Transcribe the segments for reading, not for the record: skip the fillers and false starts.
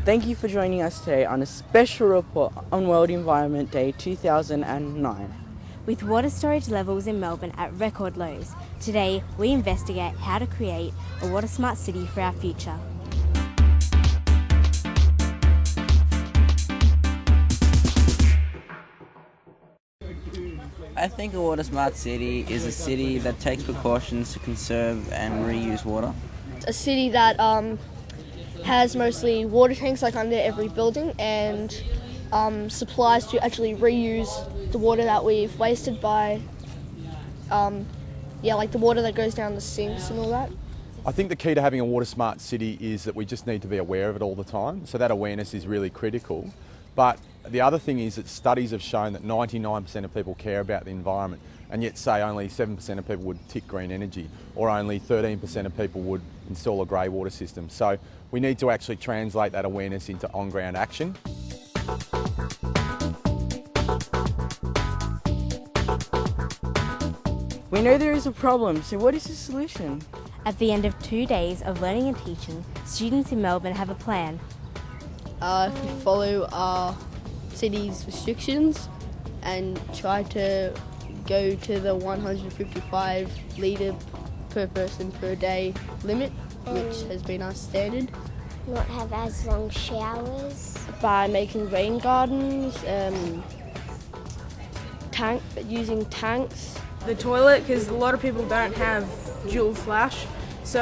Thank you for joining us today on a special report on World Environment Day 2009. With water storage levels in Melbourne at record lows, today we investigate how to create a water smart city for our future. I think a water smart city is a city that takes precautions to conserve and reuse water. A city that has mostly water tanks like under every building and supplies to actually reuse the water that we've wasted by like the water that goes down the sinks and all that. I think the key to having a water smart city is that we just need to be aware of it all the time, so that awareness is really critical. But the other thing is that studies have shown that 99% of people care about the environment, and yet say only 7% of people would tick green energy, or only 13% of people would install a grey water system. So we need to actually translate that awareness into on-ground action. We know there is a problem, so what is the solution? At the end of 2 days of learning and teaching, students in Melbourne have a plan. If we follow our city's restrictions and try to go to the 155 litre per person per day limit, which has been our standard. Not have as long showers. By making rain gardens, using tanks. The toilet, because a lot of people don't have dual flush, so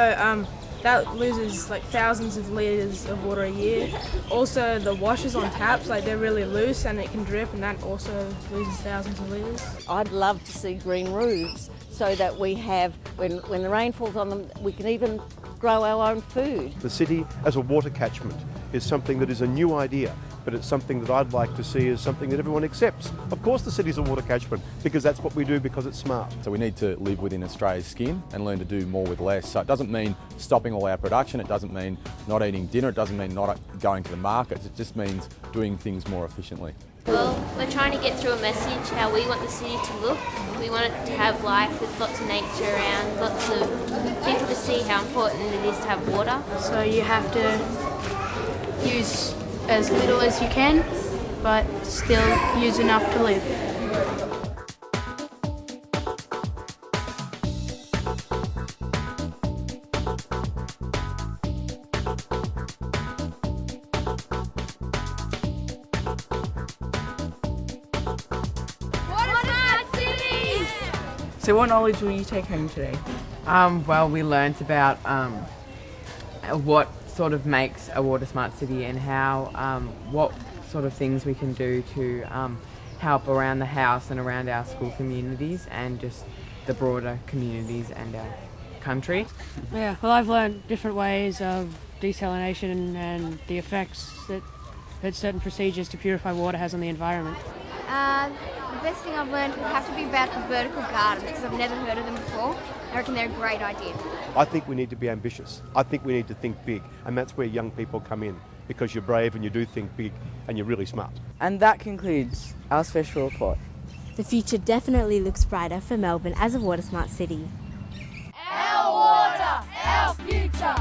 that loses like thousands of litres of water a year. Also the washers on taps, like they're really loose and it can drip, and that also loses thousands of litres. I'd love to see green roofs so that we have, when the rain falls on them, we can even grow our own food. The city as a water catchment is something that is a new idea, but it's something that I'd like to see as something that everyone accepts. Of course the city's a water catchment, because that's what we do, because it's smart. So we need to live within Australia's skin and learn to do more with less. So it doesn't mean stopping all our production, it doesn't mean not eating dinner, it doesn't mean not going to the markets, it just means doing things more efficiently. Well, we're trying to get through a message how we want the city to look. We want it to have life with lots of nature around, lots of people to see how important it is to have water. So you have to use as little as you can, but still use enough to live. So what knowledge will you take home today? Well, we learnt about what sort of makes a water smart city and how what sort of things we can do to help around the house and around our school communities and just the broader communities and our country. Yeah, well, I've learned different ways of desalination and the effects that certain procedures to purify water has on the environment. The best thing I've learned would have to be about the vertical gardens, because I've never heard of them before. I reckon they're a great idea. I think we need to be ambitious. I think we need to think big, and that's where young people come in, because you're brave and you do think big and you're really smart. And that concludes our special report. The future definitely looks brighter for Melbourne as a water smart city. Our water, our future.